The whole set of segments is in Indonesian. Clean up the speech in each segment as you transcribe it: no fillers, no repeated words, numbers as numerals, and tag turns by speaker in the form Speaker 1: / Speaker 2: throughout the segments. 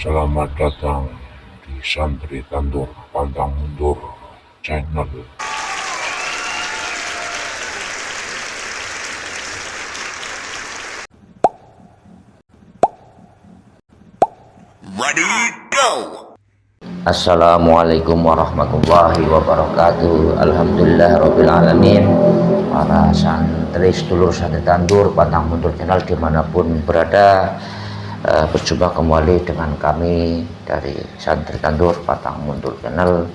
Speaker 1: Selamat datang di Santri Tandur Pantang Mundur Channel.
Speaker 2: Ready, go!
Speaker 3: Assalamualaikum warahmatullahi wabarakatuh. Alhamdulillahirrabbilalamin. Para santri sedulur santri tandur Pantang Mundur Channel dimanapun berada, berjumpa kembali dengan kami dari Santri Tandur Pantang Mundur Channel.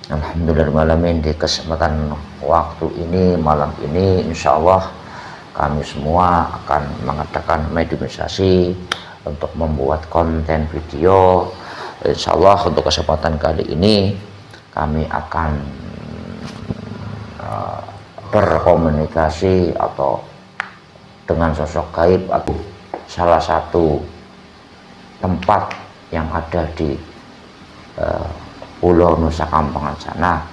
Speaker 3: Alhamdulillahirrahmanirrahim. Di kesempatan waktu ini, malam ini, insya Allah kami semua akan mengadakan mediasi untuk membuat konten video. Insya Allah untuk kesempatan kali ini kami akan berkomunikasi atau dengan sosok gaib atau salah satu tempat yang ada di Pulau Nusa Kambangan sana.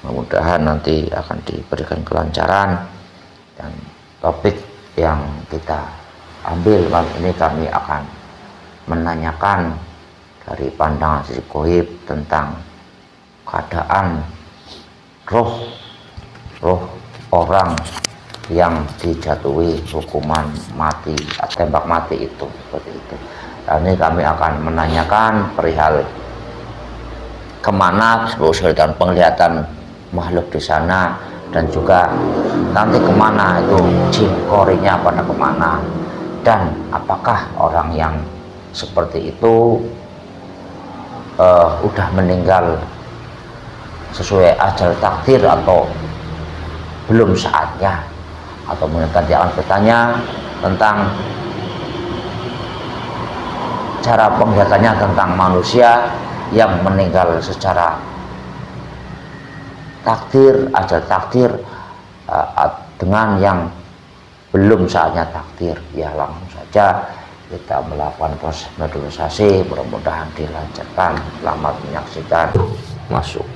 Speaker 3: Mudah-mudahan nanti akan diberikan kelancaran, dan topik yang kita ambil malam ini kami akan menanyakan dari pandangan sisi gaib tentang keadaan roh orang yang dijatuhi hukuman mati, tembak mati itu, seperti itu. Dan ini kami akan menanyakan perihal kemana dan penglihatan makhluk di sana, dan juga nanti kemana itu jin korinya pada kemana, dan apakah orang yang seperti itu udah meninggal sesuai ajal takdir atau belum saatnya, atau mungkin dia akan bertanya tentang cara penglihatannya tentang manusia yang meninggal secara takdir, ajal takdir, dengan yang belum saatnya takdir. Ya, langsung saja kita melakukan proses mediasi, mudah-mudahan dilancarkan. Selamat menyaksikan. Masuk.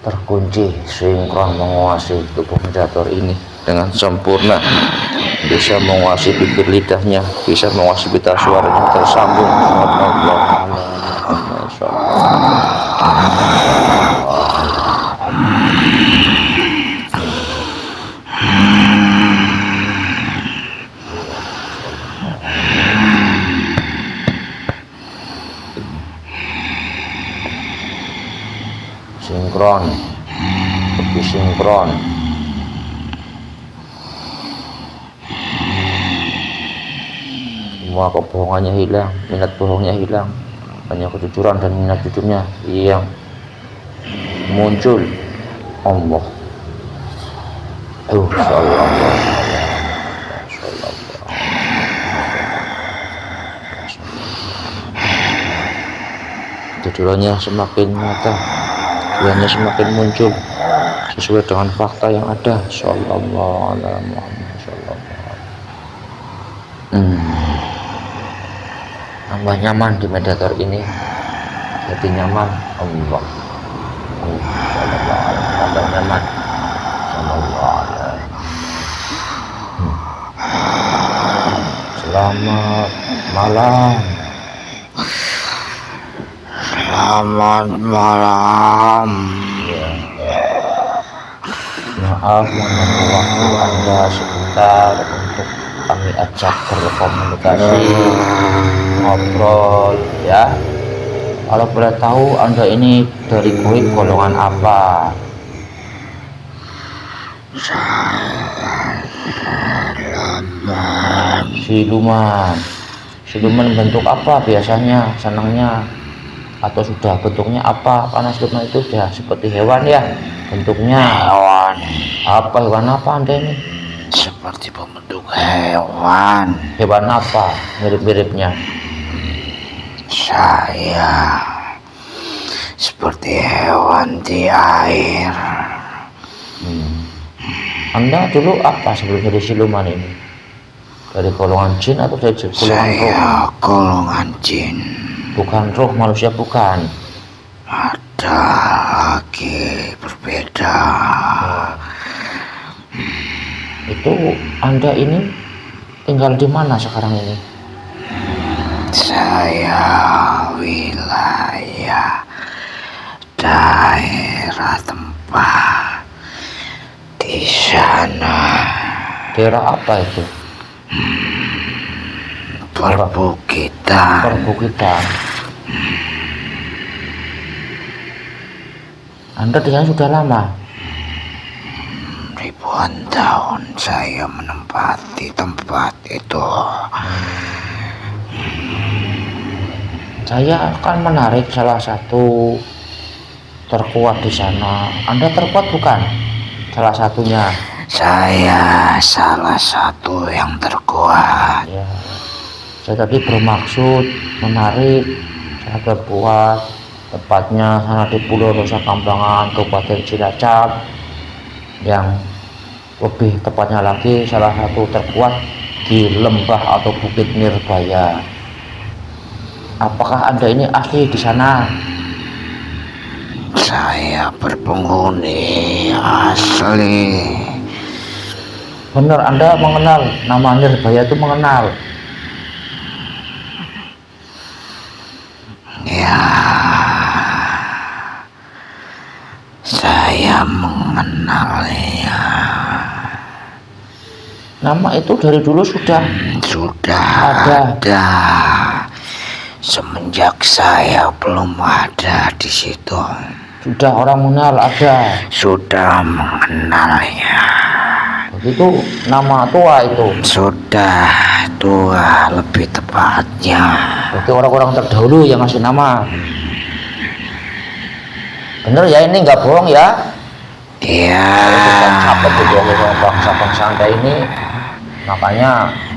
Speaker 3: Terkunci sinkron menguasai tubuh mediator ini dengan sempurna, bisa menguasai bibir lidahnya, bisa menguasai pita suaranya tersambung. Sinkron, lebih sinkron. Semua kebohongannya hilang, minat bohongnya hilang, hanya kejujuran dan minat jujurnya yang muncul. Allah, kejujurannya semakin nyata, kejujurannya semakin muncul sesuai dengan fakta yang ada. Sallallahu alaihi wasallam. Tambah nyaman di mediator ini, jadi nyaman. Allah, tambah nyaman. Selamat malam.
Speaker 2: Selamat malam.
Speaker 3: Maaf menunggu waktu Anda sebentar untuk kami ajak berkomunikasi, ngobrol ya. Kalau boleh tahu Anda ini dari gaib golongan apa? Siluman. Siluman bentuk apa biasanya? Senangnya atau sudah bentuknya apa? Karena siluman itu sudah seperti hewan ya bentuknya.
Speaker 2: Hewan.
Speaker 3: Apa hewan apa Anda ini?
Speaker 2: Seperti pembentuk hewan.
Speaker 3: Hewan apa mirip-miripnya?
Speaker 2: Saya seperti hewan di air.
Speaker 3: Anda dulu apa sebelum jadi siluman ini? Dari golongan jin atau dari golongan roh?
Speaker 2: Saya golongan jin.
Speaker 3: Bukan roh manusia, bukan.
Speaker 2: Ada lagi berbeda.
Speaker 3: Itu Anda ini tinggal di mana sekarang ini?
Speaker 2: saya wilayah daerah tempat di sana.
Speaker 3: Daerah apa itu?
Speaker 2: Perbukitan.
Speaker 3: Perbukitan. Anda di sana sudah lama?
Speaker 2: Ribuan tahun saya menempati tempat itu.
Speaker 3: Saya akan menarik salah satu terkuat di sana. Anda terkuat bukan? Salah satunya.
Speaker 2: Saya salah satu yang terkuat.
Speaker 3: Ya. Saya tadi bermaksud menarik saya terkuat, tepatnya sana di Pulau Nusa Kambangan, Kabupaten Cilacap, yang lebih tepatnya lagi salah satu terkuat di lembah atau Bukit Nirbaya. Apakah Anda ini asli di sana?
Speaker 2: Saya berpenghuni asli.
Speaker 3: Benar, Anda mengenal nama Nirbaya itu mengenal?
Speaker 2: Ya, saya mengenalnya.
Speaker 3: Nama itu dari dulu sudah
Speaker 2: ada. Semenjak saya belum ada di situ.
Speaker 3: Sudah orang mengenal ada.
Speaker 2: Sudah mengenalnya.
Speaker 3: Begitu nama tua itu.
Speaker 2: Sudah tua lebih tepatnya.
Speaker 3: Berarti orang-orang terdahulu yang ngasih nama. Bener ya, ini nggak bohong ya?
Speaker 2: Iya.
Speaker 3: Kita capek dibohongin sama bangsa-bangsa Anda ini. Makanya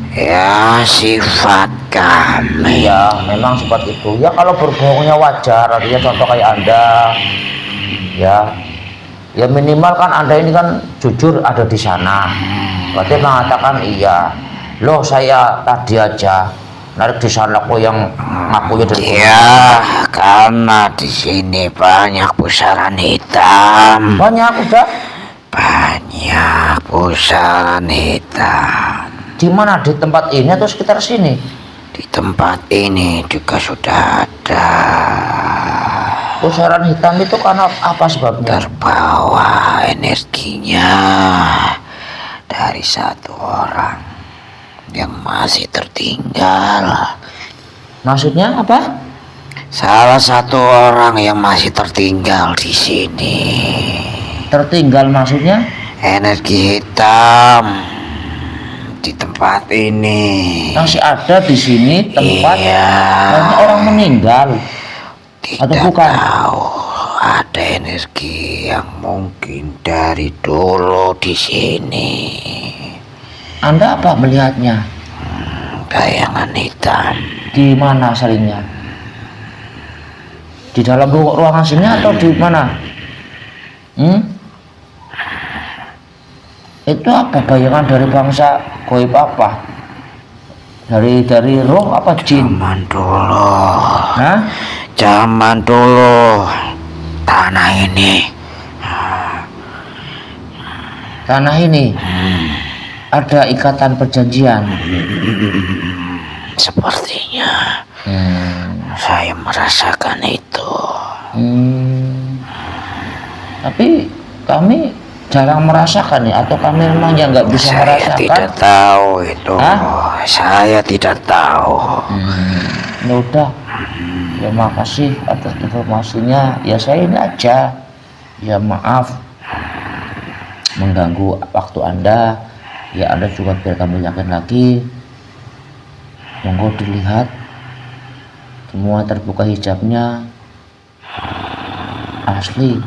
Speaker 2: Ya, sifat kami.
Speaker 3: ya memang seperti itu. Ya kalau berbohongnya wajar, artinya contoh kayak Anda. Ya minimal kan Anda ini kan jujur ada di sana. Berarti mengatakan iya. Loh, saya tadi aja narik di sana kok yang ngakunya dari
Speaker 2: Ya, karena di sini banyak pusaran hitam.
Speaker 3: banyak udah.
Speaker 2: Banyak pusaran hitam.
Speaker 3: Di mana, di tempat ini atau sekitar sini?
Speaker 2: Di tempat ini juga sudah ada.
Speaker 3: Pusaran hitam itu karena apa sebabnya?
Speaker 2: Terbawa energinya dari satu orang yang masih tertinggal.
Speaker 3: Maksudnya apa?
Speaker 2: Salah satu orang yang masih tertinggal di sini.
Speaker 3: Tertinggal maksudnya?
Speaker 2: Energi hitam di tempat ini.
Speaker 3: Masih ada di sini tempat
Speaker 2: Iya.
Speaker 3: banyak orang meninggal. Atau
Speaker 2: Tidak
Speaker 3: bukan?
Speaker 2: tahu, ada energi yang mungkin dari dulu di sini.
Speaker 3: Anda apa melihatnya?
Speaker 2: Bayangan hitam.
Speaker 3: Di mana asalnya? Di dalam ruangan sini atau di mana? Itu apa bayangan dari bangsa goib apa? Dari roh apa jin?
Speaker 2: Zaman dulu.
Speaker 3: Hah?
Speaker 2: Zaman dulu tanah ini.
Speaker 3: Tanah ini ada ikatan perjanjian.
Speaker 2: Sepertinya saya merasakan itu.
Speaker 3: Tapi kami jarang merasakan ya, atau kami memang yang nggak bisa
Speaker 2: Saya
Speaker 3: merasakan?
Speaker 2: tidak tahu itu.
Speaker 3: Hah?
Speaker 2: Saya tidak tahu.
Speaker 3: Ya udah, terima kasih atas informasinya. Ya saya ini aja. Ya maaf mengganggu waktu Anda. Ya Anda juga biar kami yakin lagi. Monggo dilihat semua terbuka hijabnya asli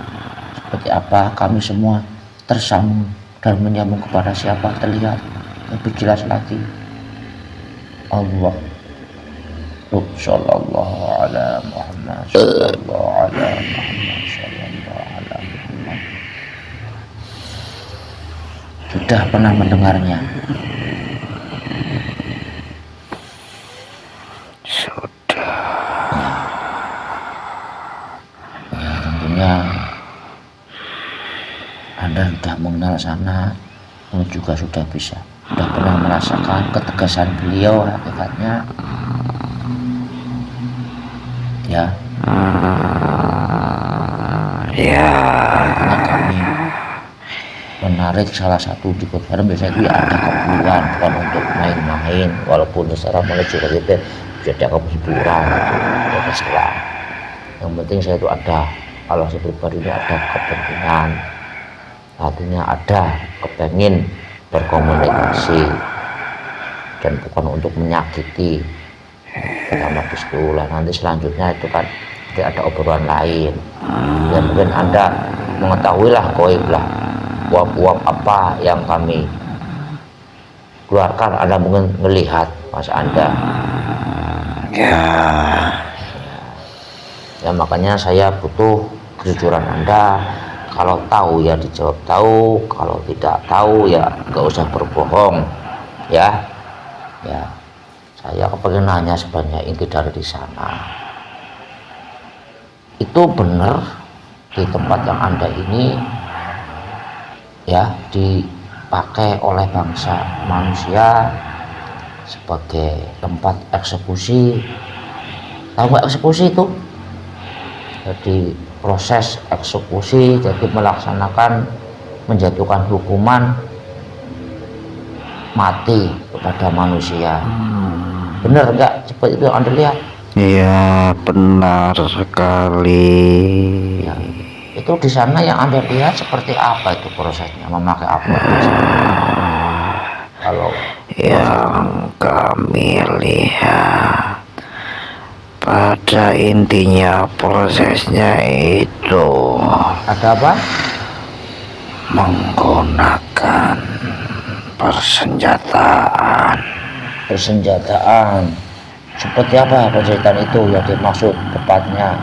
Speaker 3: seperti apa. Kami semua tersambung dan menyambung kepada siapa terlihat lebih jelas lagi. Allah sallallahu ala Muhammad sallallahu ala Muhammad sallallahu ala Muhammad. Sudah pernah mendengarnya?
Speaker 2: Sudah.
Speaker 3: Ya tentunya Anda sudah mengenal sana, dan juga sudah pernah merasakan ketegasan beliau hakikatnya. ya.
Speaker 2: Ya.
Speaker 3: Karena kami menarik salah satu di Kotaran biasanya itu ya ada keperluan, bukan untuk main-main, walaupun secara menuju ke kita bisa ada hiburan gitu, ya terserah. Yang penting saya itu ada, kalau saya pribadi itu ada kepentingan, artinya ada kepengen berkomunikasi dan bukan untuk menyakiti. Pertama disitu lah, nanti selanjutnya itu kan tidak ada obrolan lain ya, mungkin Anda mengetahui lah goib lah uap-uap apa yang kami keluarkan, Anda mungkin melihat Mas Anda ya, makanya saya butuh kejujuran Anda. Kalau tahu ya dijawab tahu, kalau tidak tahu ya nggak usah berbohong ya. Ya, saya kepengen nanya sebanyak inti dari di sana. Itu benar di tempat yang Anda ini ya dipakai oleh bangsa manusia sebagai tempat eksekusi. Tahu nggak eksekusi itu? Jadi proses eksekusi, jadi melaksanakan menjatuhkan hukuman mati kepada manusia. Benar nggak seperti itu yang Anda lihat?
Speaker 2: Ya, benar sekali.
Speaker 3: Ya, itu di sana yang Anda lihat seperti apa itu prosesnya, memakai apa kalau
Speaker 2: yang kami lihat pada intinya prosesnya itu
Speaker 3: ada apa?
Speaker 2: Menggunakan persenjataan.
Speaker 3: Seperti apa persenjataan itu yang dimaksud tepatnya?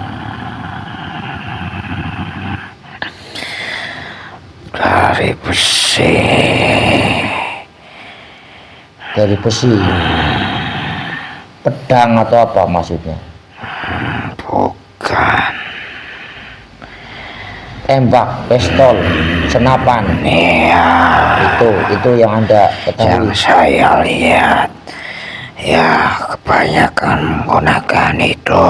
Speaker 2: Dari besi,
Speaker 3: pedang atau apa maksudnya?
Speaker 2: bukan.
Speaker 3: Tembak, pistol, senapan.
Speaker 2: Iya,
Speaker 3: Itu yang Anda
Speaker 2: yang
Speaker 3: ketahui.
Speaker 2: saya lihat ya kebanyakan menggunakan itu.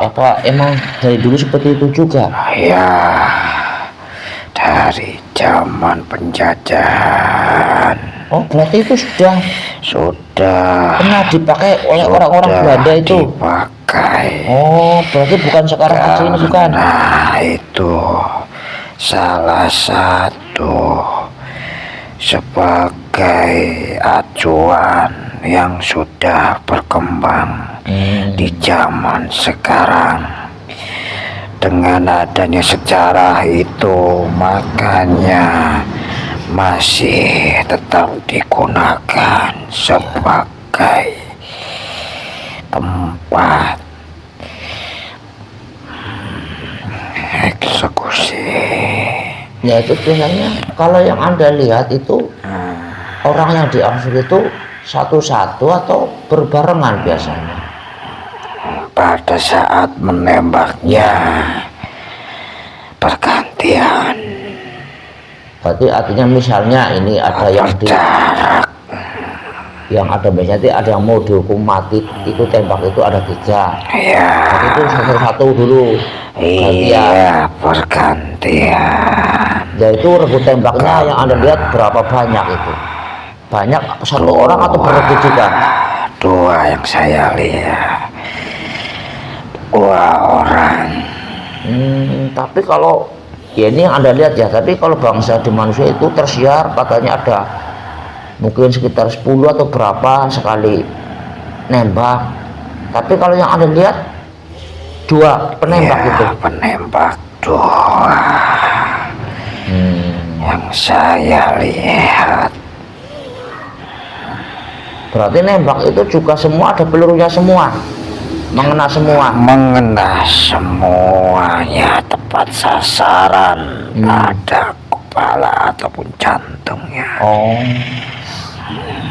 Speaker 3: Apa emang dari dulu seperti itu juga?
Speaker 2: Ya, dari zaman penjajahan
Speaker 3: Oh, berarti itu sudah pernah dipakai oleh orang-orang Belanda itu.
Speaker 2: dipakai.
Speaker 3: Oh, berarti bukan sekarang aja ini, bukan?
Speaker 2: Nah, itu salah satu sebagai acuan yang sudah berkembang di zaman sekarang. Dengan adanya sejarah itu, makanya masih tetap digunakan sebagai tempat eksekusi.
Speaker 3: Ya itu biasanya kalau yang Anda lihat itu orang yang diaksir itu satu-satu atau berbarengan biasanya?
Speaker 2: Pada saat menembaknya bergantian.
Speaker 3: Berarti artinya misalnya ini ada yang ada biasanya ada yang mau dihukum mati, itu tembak itu ada 3.
Speaker 2: Ya.
Speaker 3: Tapi itu satu-satu dulu.
Speaker 2: Iya, bergantian.
Speaker 3: Ya itu rebut tembaknya yang Anda lihat berapa banyak itu? Banyak satu orang atau berebut juga?
Speaker 2: 2 yang saya lihat. 2 orang.
Speaker 3: Tapi kalau ya ini yang Anda lihat ya, tapi kalau bangsa di manusia itu tersiar katanya ada mungkin sekitar 10 atau berapa sekali nembak. Tapi kalau yang Anda lihat 2 penembak
Speaker 2: Ya,
Speaker 3: itu.
Speaker 2: penembak 2 yang saya lihat.
Speaker 3: Berarti nembak itu juga semua ada pelurunya semua, mengena semua.
Speaker 2: Mengena semuanya, tepat sasaran. Ada kepala ataupun jantungnya.
Speaker 3: Oh,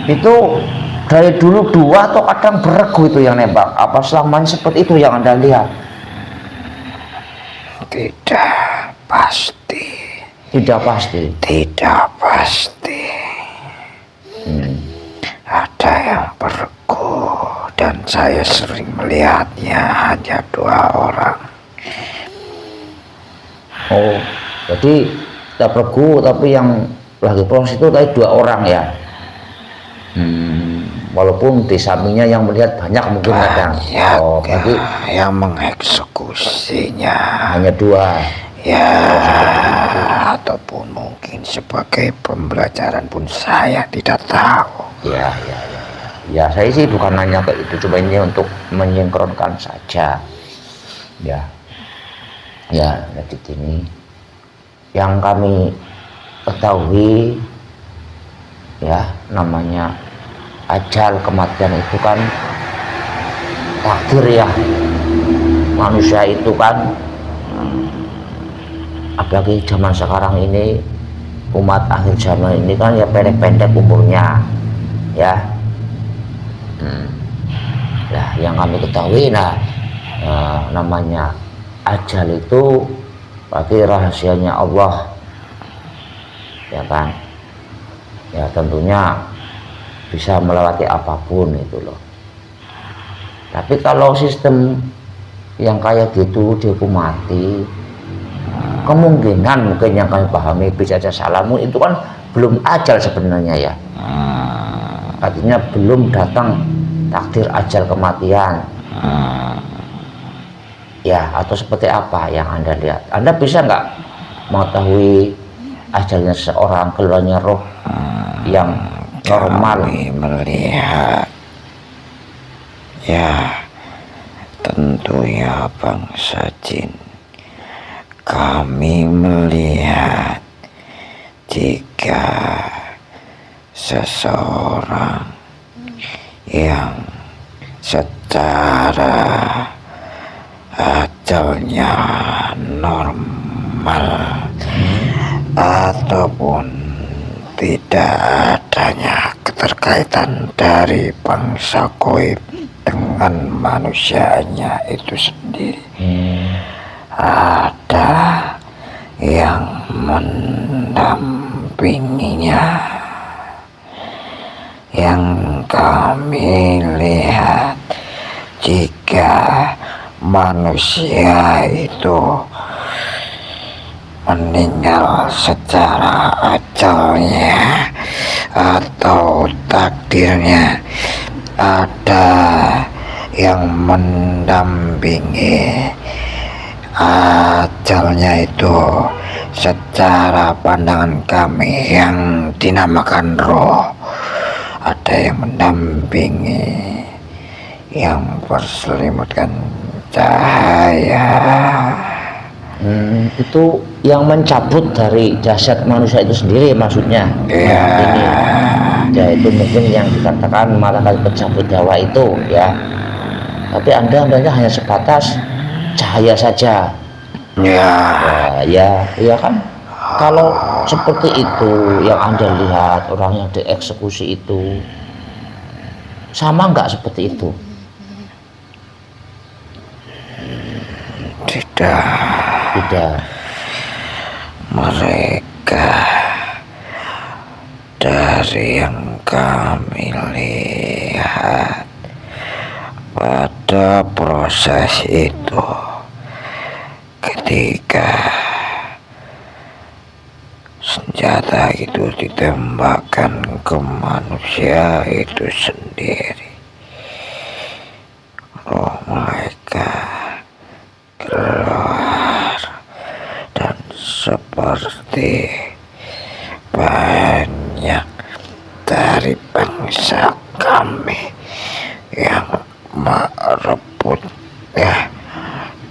Speaker 3: itu dari dulu 2 atau kadang beregu itu yang nembak? Apa selamanya seperti itu yang Anda lihat?
Speaker 2: Tidak pasti.
Speaker 3: Tidak pasti.
Speaker 2: Tidak pasti. Ada yang beregu dan saya sering melihatnya hanya 2 orang.
Speaker 3: Oh, jadi tak pergu tapi yang lagi proses itu tadi 2 orang ya. Walaupun di sampingnya yang melihat banyak mungkin kadang.
Speaker 2: Banyak
Speaker 3: Oh, berarti
Speaker 2: yang mengeksekusinya
Speaker 3: hanya 2.
Speaker 2: ya, ataupun mungkin sebagai pembelajaran pun saya tidak tahu.
Speaker 3: Ya, ya, saya sih bukan nanya ke itu, cuma ini untuk menyinkronkan saja. Ya, jadi ini yang kami ketahui ya, namanya ajal kematian itu kan takdir ya manusia itu kan. Apalagi zaman sekarang ini, umat akhir zaman ini kan ya pendek-pendek umurnya ya. Nah, yang kami ketahui namanya ajal itu bagi rahasianya Allah ya kan. Ya tentunya bisa melewati apapun itu loh. Tapi kalau sistem yang kayak gitu dihukum mati, kemungkinan mungkin yang kami pahami bisa saja salamun itu kan belum ajal sebenarnya ya. Artinya belum datang takdir ajal kematian. Ya, atau seperti apa yang Anda lihat? Anda bisa nggak mengetahui ajalnya seorang, keluarnya roh yang normal?
Speaker 2: Kami melihat ya, tentunya bangsa jin. Kami melihat jika seseorang yang secara ajalnya normal ataupun tidak adanya keterkaitan dari bangsa goib dengan manusianya itu sendiri, ada yang mendampinginya. Yang kami lihat, jika manusia itu meninggal secara ajalnya atau takdirnya, ada yang mendampingi ajalnya itu secara pandangan kami yang dinamakan roh. Ada yang mendampingi, yang berselimutkan cahaya.
Speaker 3: Itu yang mencabut dari jasad manusia itu sendiri maksudnya.
Speaker 2: Iya.
Speaker 3: Ini ya, itu mungkin yang dikatakan malaikat pencabut nyawa itu ya. Tapi Anda hanya sebatas cahaya saja. Ya kan. Kalau seperti itu yang Anda lihat, orang yang dieksekusi itu sama nggak seperti itu?
Speaker 2: Tidak. Mereka dari yang kami lihat pada proses itu, ketika senjata itu ditembakkan ke manusia itu sendiri, roh mereka keluar dan seperti banyak dari bangsa kami yang merebut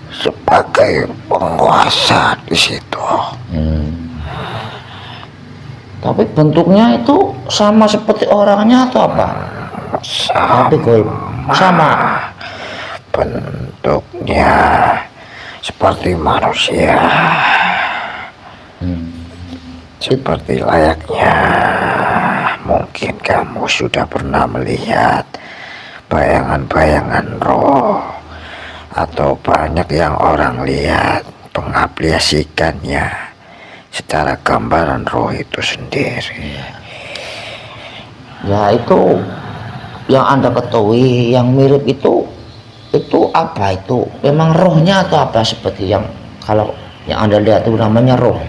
Speaker 2: sebagai penguasa di situ.
Speaker 3: Tapi bentuknya itu sama seperti orangnya atau apa? Tapi sama
Speaker 2: bentuknya seperti manusia, seperti layaknya mungkin kamu sudah pernah melihat bayangan-bayangan roh, atau banyak yang orang lihat pengaplikasikannya secara gambaran roh itu sendiri.
Speaker 3: Ya itu yang Anda ketahui yang mirip itu apa itu? Memang rohnya atau apa seperti yang kalau yang Anda lihat itu namanya roh?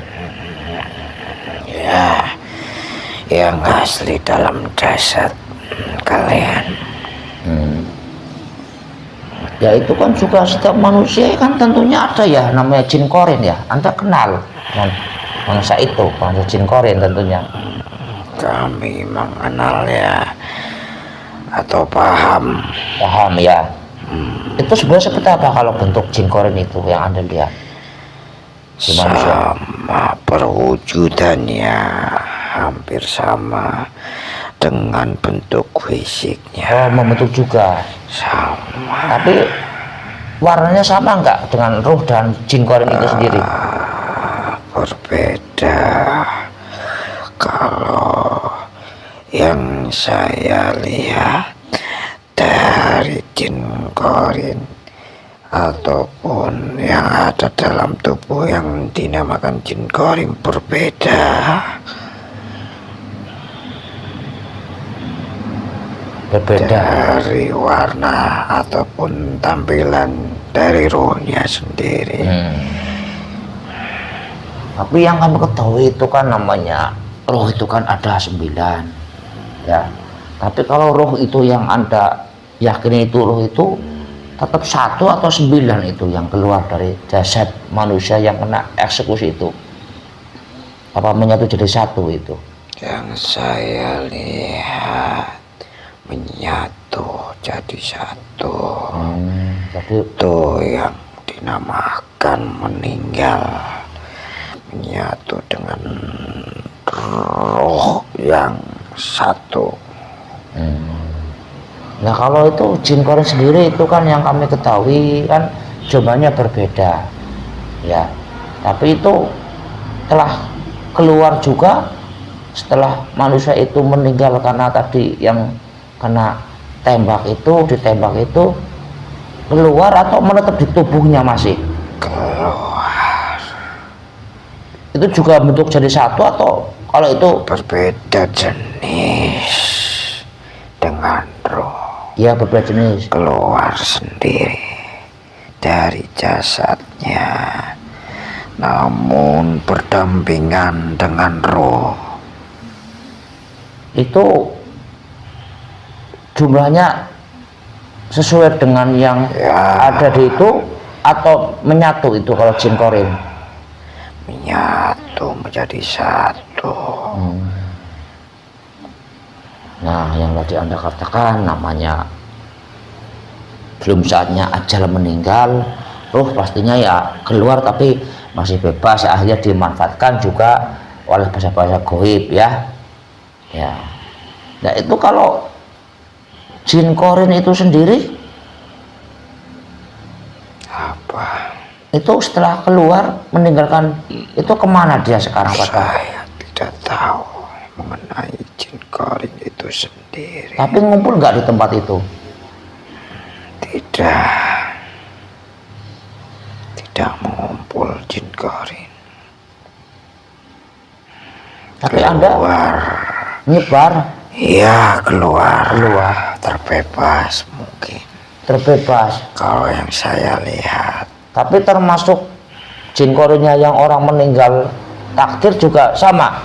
Speaker 2: Ya, yang asli dalam jasad kalian.
Speaker 3: Ya itu kan juga setiap manusia kan tentunya ada ya namanya jin korin ya. Anda kenal dengan bangsa itu, bangsa jin korin tentunya.
Speaker 2: Kami mengenalnya atau paham.
Speaker 3: Paham ya. Itu sebenarnya seperti apa kalau bentuk jin korin itu yang Anda lihat? Di manusia?
Speaker 2: Sama perwujudannya, hampir sama dengan bentuk fisiknya.
Speaker 3: Oh, membentuk juga.
Speaker 2: Sama.
Speaker 3: Tapi warnanya sama enggak dengan roh dan jin korin itu sendiri?
Speaker 2: Berbeda. Kalau yang saya lihat dari jin korin ataupun yang ada dalam tubuh yang dinamakan jin korin berbeda. Dari warna ataupun tampilan dari rohnya sendiri.
Speaker 3: Tapi yang kami ketahui itu kan namanya roh itu kan ada 9 ya. Tapi kalau roh itu yang Anda yakini itu roh itu tetap 1 atau 9 itu yang keluar dari jasad manusia yang kena eksekusi itu, apa menyatu jadi 1 itu?
Speaker 2: Yang saya lihat menyatu jadi 1.
Speaker 3: Jadi
Speaker 2: Itu yang dinamakan meninggal, menyatu dengan roh yang 1.
Speaker 3: Nah kalau itu jin korin sendiri itu kan yang kami ketahui kan jumlahnya berbeda ya. Tapi itu telah keluar juga setelah manusia itu meninggal karena tadi yang kena ditembak itu keluar atau menetap di tubuhnya masih?
Speaker 2: Keluar.
Speaker 3: Itu juga bentuk jadi 1 atau kalau itu
Speaker 2: Berbeda jenis dengan roh.
Speaker 3: ya berbeda jenis.
Speaker 2: Keluar sendiri dari jasadnya, namun berdampingan dengan roh.
Speaker 3: Itu jumlahnya sesuai dengan yang ada di itu atau menyatu itu kalau jin korin?
Speaker 2: Menyatu menjadi 1.
Speaker 3: Nah yang tadi Anda katakan namanya belum saatnya ajal meninggal, roh pastinya ya keluar tapi masih bebas, akhirnya dimanfaatkan juga oleh bahasa-bahasa goib ya. Nah itu kalau jin korin itu sendiri
Speaker 2: Apa?
Speaker 3: itu setelah keluar meninggalkan itu kemana dia sekarang Pak?
Speaker 2: Saya tidak tahu mengenai jin korin itu sendiri.
Speaker 3: Tapi ngumpul nggak di tempat itu?
Speaker 2: Tidak mengumpul jin korin.
Speaker 3: Tapi Anda
Speaker 2: Keluar.
Speaker 3: nyebar?
Speaker 2: Iya, keluar. Terbebas mungkin.
Speaker 3: Terbebas.
Speaker 2: Kalau yang saya lihat.
Speaker 3: Tapi termasuk jin korinnya yang orang meninggal takdir juga sama,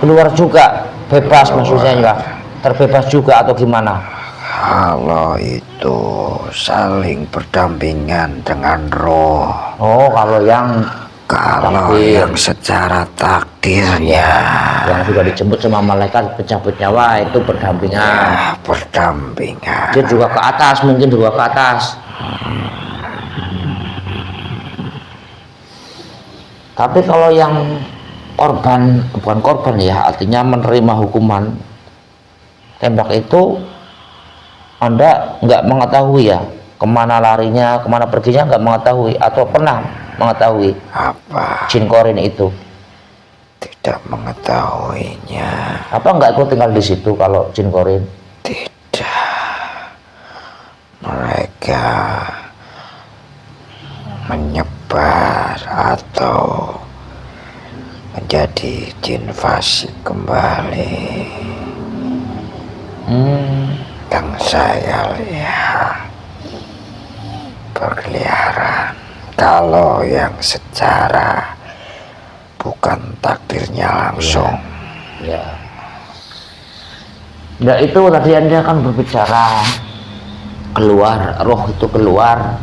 Speaker 3: keluar juga bebas, maksudnya enggak terbebas juga atau gimana?
Speaker 2: Kalau itu saling berdampingan dengan roh.
Speaker 3: Oh kalau yang takdir,
Speaker 2: yang secara takdirnya
Speaker 3: yang sudah dijemput sama malaikat pencabut nyawa itu berdampingan.
Speaker 2: Berdampingan.
Speaker 3: Dia juga ke atas, mungkin juga ke atas. Tapi kalau yang korban, bukan korban ya, artinya menerima hukuman tembak itu, Anda nggak mengetahui ya kemana larinya, kemana perginya, nggak mengetahui atau pernah mengetahui
Speaker 2: Apa?
Speaker 3: jin korin itu?
Speaker 2: Tidak mengetahuinya.
Speaker 3: Apa nggak ikut tinggal di situ kalau jin korin?
Speaker 2: Tidak. Mereka menyebar atau menjadi jin fasik kembali. Yang saya lihat berkeliaran. Kalau yang secara bukan takdirnya langsung.
Speaker 3: Ya. Ya itu tadi Anda kan berbicara keluar, roh itu keluar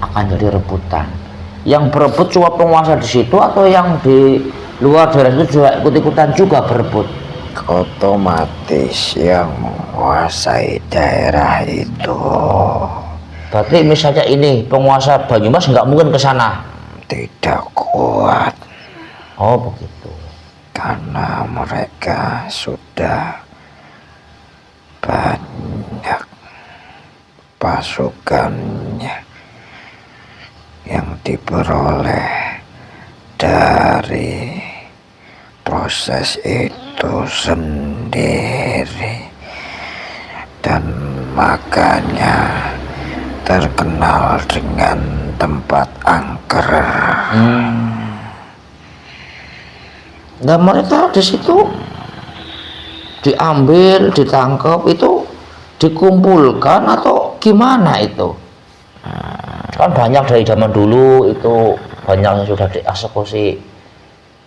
Speaker 3: akan jadi rebutan. Yang berebut cuma penguasa di situ atau yang di luar daerah itu juga ikut-ikutan juga berebut?
Speaker 2: Otomatis yang menguasai daerah itu
Speaker 3: Berarti misalnya ini penguasa Banyumas nggak mungkin ke sana.
Speaker 2: tidak kuat
Speaker 3: Oh begitu.
Speaker 2: karena mereka sudah banyak pasukannya yang diperoleh dari proses itu sendiri, dan makanya terkenal dengan tempat angker.
Speaker 3: Nah mereka di situ diambil, ditangkap itu dikumpulkan atau gimana itu? Kan banyak dari zaman dulu itu banyak yang sudah dieksekusi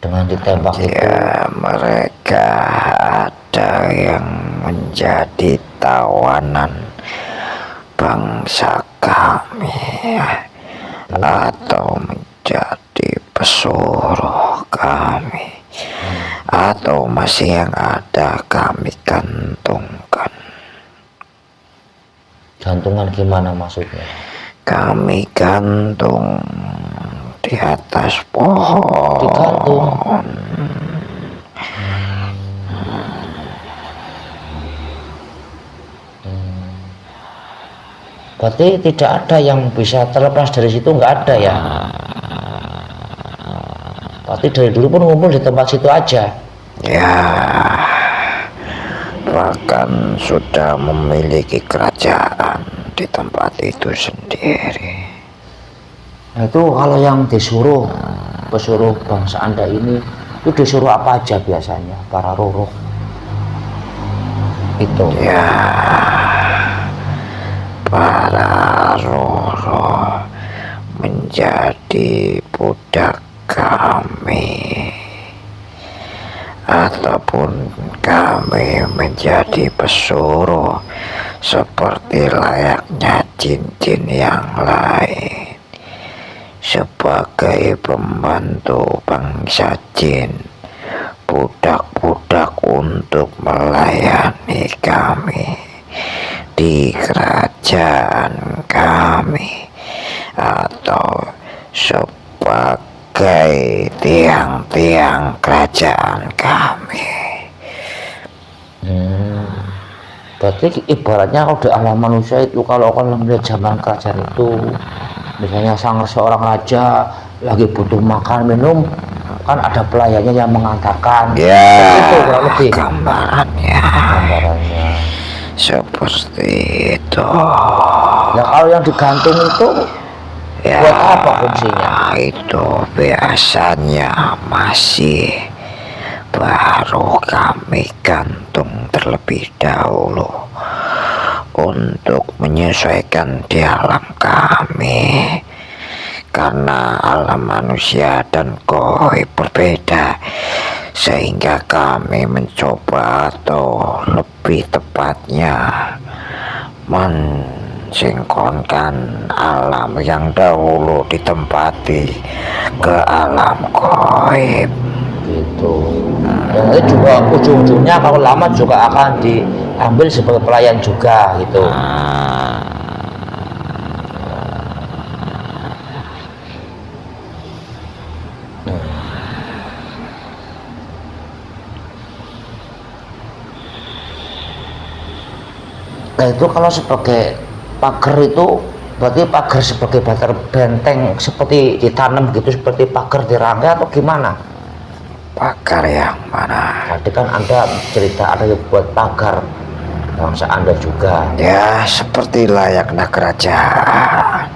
Speaker 3: dengan ditembak itu.
Speaker 2: Ya, mereka ada yang menjadi tawanan bangsa kami atau menjadi pesuruh kami, atau masih yang ada kami gantungkan.
Speaker 3: Gantungan gimana maksudnya?
Speaker 2: Kami gantung di atas pohon.
Speaker 3: Digantung. Berarti tidak ada yang bisa terlepas dari situ, nggak ada ya? Berarti dari dulu pun ngumpul di tempat situ aja.
Speaker 2: Ya, bahkan sudah memiliki kerajaan di tempat itu sendiri.
Speaker 3: Nah itu kalau yang disuruh pesuruh bangsa Anda ini itu disuruh apa aja biasanya para roh itu?
Speaker 2: Ya, para roh menjadi budak kami, ataupun kami menjadi pesuruh seperti layaknya jin-jin yang lain, sebagai pembantu bangsa jin, budak-budak untuk melayani kami di kerajaan kami, atau sebagai tiang-tiang kerajaan kami.
Speaker 3: Berarti ibaratnya kalau di alam manusia itu kalau melihat zaman kerajaan itu, misalnya seorang raja lagi butuh makan minum, kan ada pelayannya yang mengantarkan.
Speaker 2: Ya,
Speaker 3: itu kurang lebih
Speaker 2: gambarannya seperti itu.
Speaker 3: Nah kalau yang digantung itu
Speaker 2: Ya,
Speaker 3: buat apa fungsinya?
Speaker 2: itu biasanya masih baru kami gantung terlebih dahulu untuk menyesuaikan di alam kami, karena alam manusia dan gaib berbeda, sehingga kami mencoba, atau lebih tepatnya mensinkronkan alam yang dahulu ditempati ke alam gaib
Speaker 3: Gitu. Dan nanti juga ujung-ujungnya kalau lama juga akan diambil sebagai pelayan juga gitu. Nah itu kalau sebagai pagar itu berarti pagar sebagai benteng seperti ditanam gitu, seperti pagar di rangka atau gimana?
Speaker 2: Pagar yang mana?
Speaker 3: Tadi kan Anda cerita ada yang buat pagar bangsa Anda juga.
Speaker 2: Ya, seperti layaknya kerajaan,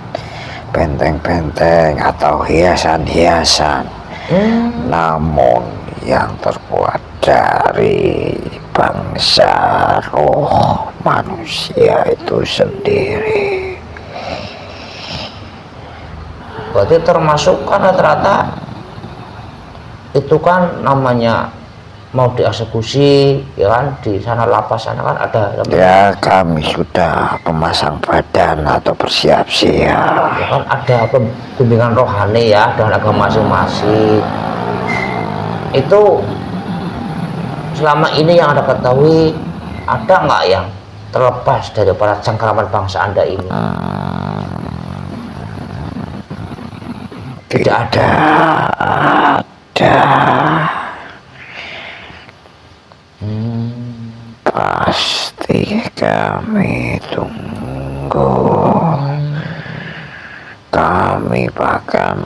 Speaker 2: benteng-benteng atau hiasan-hiasan, namun yang terbuat dari bangsa roh manusia itu sendiri.
Speaker 3: Berarti termasuk kan rata-rata itu kan namanya mau dieksekusi, ya kan, di sana lapas sana kan ada
Speaker 2: ya, kami sudah memasang badan atau bersiap-siap,
Speaker 3: ya kan, ada bimbingan rohani ya dan agama masing-masing. Itu selama ini yang Anda ketahui, ada nggak yang terlepas dari para cengkeraman bangsa Anda ini? Tidak ada.
Speaker 2: Pasti kami tunggu. Kami bahkan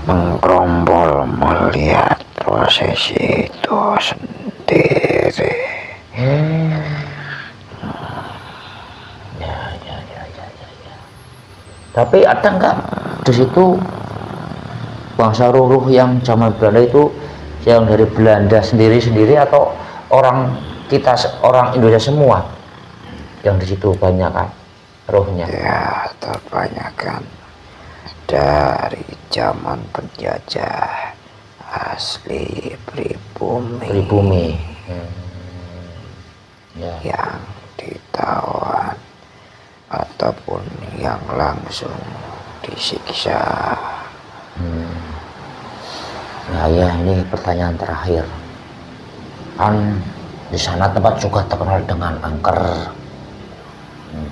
Speaker 2: menggerombol melihat prosesi itu sendiri.
Speaker 3: Ya. Tapi ada nggak di situ bangsa ruh yang zaman Belanda itu, yang dari Belanda sendiri atau orang kita, orang Indonesia semua yang di situ banyak kan rohnya?
Speaker 2: Ya, terbanyakan dari zaman penjajah asli pribumi.
Speaker 3: Ya.
Speaker 2: Yang ditawan ataupun yang langsung disiksa.
Speaker 3: Ya, ini pertanyaan terakhir. Kan di sana tempat juga terkenal dengan angker,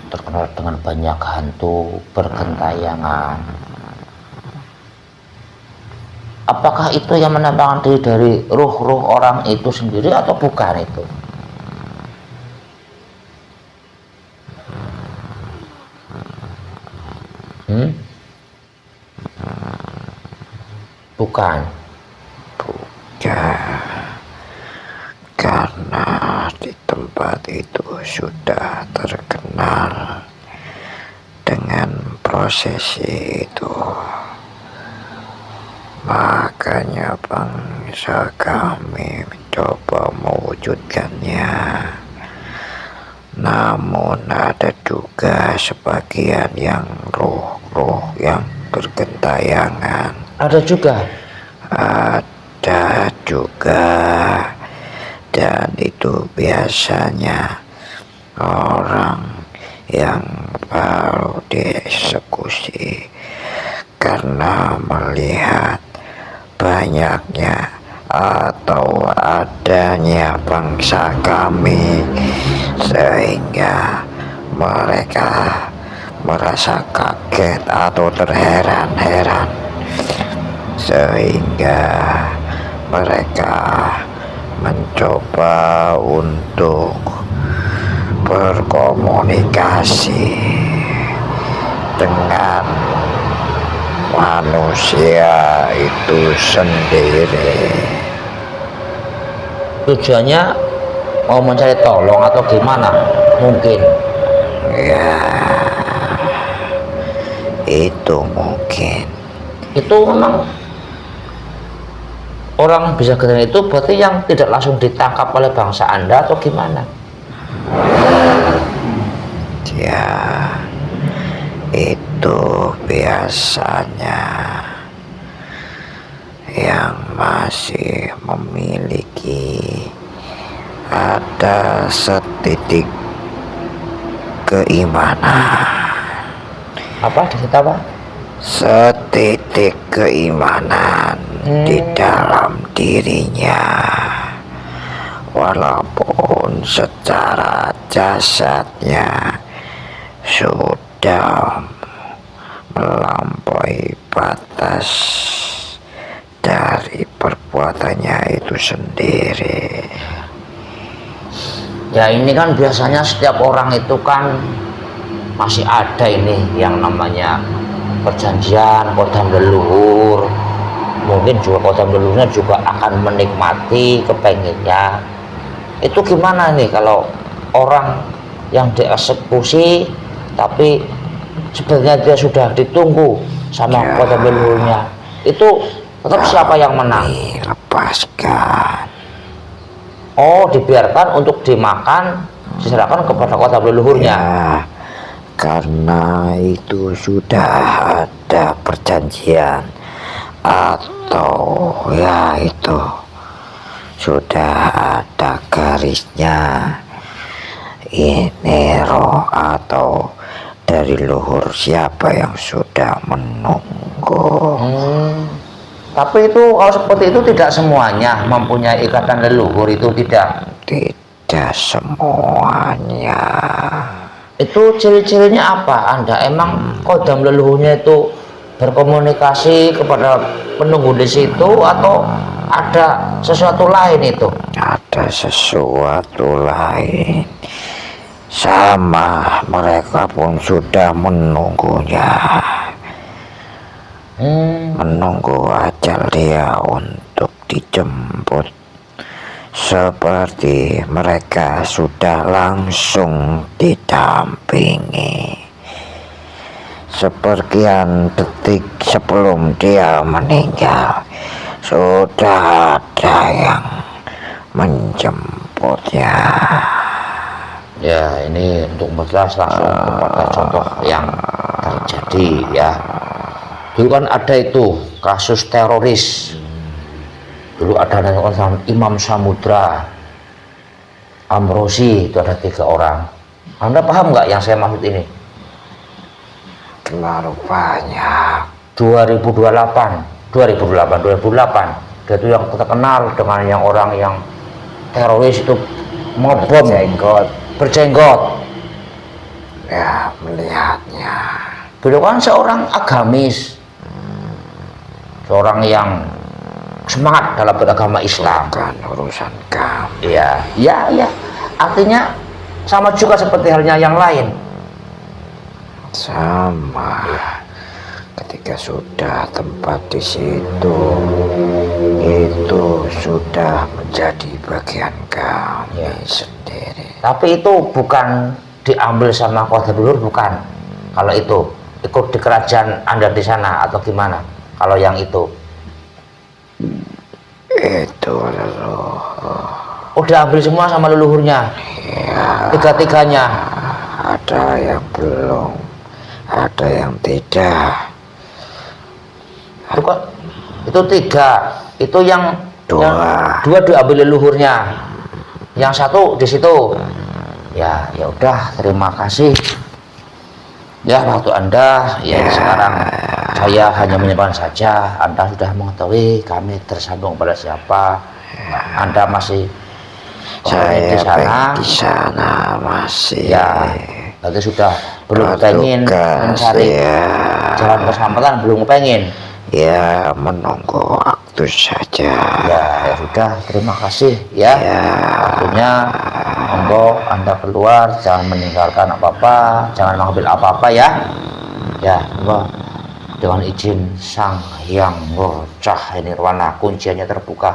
Speaker 3: terkenal dengan banyak hantu bergentayangan. Apakah itu yang menampakkan diri dari ruh-ruh orang itu sendiri atau bukan itu? Bukan.
Speaker 2: Karena di tempat itu sudah terkenal dengan prosesi itu, makanya bangsa kami mencoba mewujudkannya. Namun ada juga sebagian yang roh-roh yang bergentayangan.
Speaker 3: Ada juga.
Speaker 2: Ada juga, dan itu biasanya orang yang baru dieksekusi karena melihat banyaknya atau adanya bangsa kami, sehingga mereka merasa kaget atau terheran-heran, sehingga mereka mencoba untuk berkomunikasi dengan manusia itu sendiri.
Speaker 3: Tujuannya mau mencari tolong atau gimana? Mungkin.
Speaker 2: Ya, itu mungkin.
Speaker 3: Itu memang orang bisa kejadian itu berarti yang tidak langsung ditangkap oleh bangsa Anda atau gimana?
Speaker 2: Ya, itu biasanya yang masih memiliki ada setitik keimanan.
Speaker 3: Apa dikita apa?
Speaker 2: Setitik keimanan di dalam dirinya, walaupun secara jasadnya sudah melampaui batas dari perbuatannya itu sendiri.
Speaker 3: Ya, ini kan biasanya setiap orang itu kan masih ada ini yang namanya perjanjian kodam leluhur. Mungkin juga kodam leluhurnya juga akan menikmati kepengennya. Itu gimana nih kalau orang yang dieksekusi tapi sebenarnya dia sudah ditunggu sama kodam leluhurnya, itu tetap siapa yang menang?
Speaker 2: Lepaskan.
Speaker 3: Oh, dibiarkan untuk dimakan, diserahkan kepada kota leluhurnya.
Speaker 2: Ya, karena itu sudah ada perjanjian atau ya itu sudah ada garisnya. Ini roh atau dari luhur siapa yang sudah menunggu.
Speaker 3: Tapi itu kalau seperti itu tidak semuanya mempunyai ikatan leluhur, itu tidak.
Speaker 2: Tidak semuanya.
Speaker 3: Itu ciri-cirinya apa? Anda emang kodam leluhurnya itu berkomunikasi kepada penunggu di situ atau ada sesuatu lain itu?
Speaker 2: Ada sesuatu lain. Sama mereka pun sudah menunggunya. Menunggu ajal dia untuk dijemput. Seperti mereka sudah langsung didampingi. Seperkian detik sebelum dia meninggal, sudah ada yang menjemputnya.
Speaker 3: Ya, ini untuk memperjelas langsung kepada contoh yang terjadi ya. Dulu kan ada itu kasus teroris. Dulu ada Imam Samudra, Amrosi, itu ada 3 orang. Anda paham nggak yang saya maksud ini?
Speaker 2: Terlalu banyak.
Speaker 3: 2008 dia itu yang terkenal dengan yang orang yang teroris itu ngebom berjenggot.
Speaker 2: Ya, melihatnya.
Speaker 3: Beliau kan seorang agamis, seorang yang semangat dalam beragama Islam.
Speaker 2: Bukan urusan kami.
Speaker 3: Ya. Artinya sama juga seperti halnya yang lain.
Speaker 2: Sama. Ketika sudah tempat di situ, itu sudah menjadi bagian kami sendiri.
Speaker 3: Tapi itu bukan diambil sama kota leluhur, bukan. Kalau itu ikut di kerajaan Anda di sana atau gimana? Kalau yang itu
Speaker 2: leluhur.
Speaker 3: udah ambil semua sama leluhurnya.
Speaker 2: Ya,
Speaker 3: 3-3-nya.
Speaker 2: ada yang belum, ada yang tidak.
Speaker 3: Itu 3. Itu yang
Speaker 2: 2
Speaker 3: diambil leluhurnya. Yang 1 di situ. Ya udah, terima kasih. Ya, waktu Anda sekarang saya hanya menyimpulkan saja. Anda sudah mengetahui kami tersambung pada siapa. Anda masih
Speaker 2: saya
Speaker 3: di sana
Speaker 2: masih.
Speaker 3: Ya, nanti sudah belum pengen mencari jalan keselamatan, belum pengen.
Speaker 2: Ya, menunggu waktu saja.
Speaker 3: Ya sudah, terima kasih ya. Waktunya monggo Anda keluar, jangan meninggalkan apa-apa, jangan mengambil apa-apa ya. Ya, monggo dengan izin Sang Hyang Wurcah ini Nirwana, kunciannya terbuka.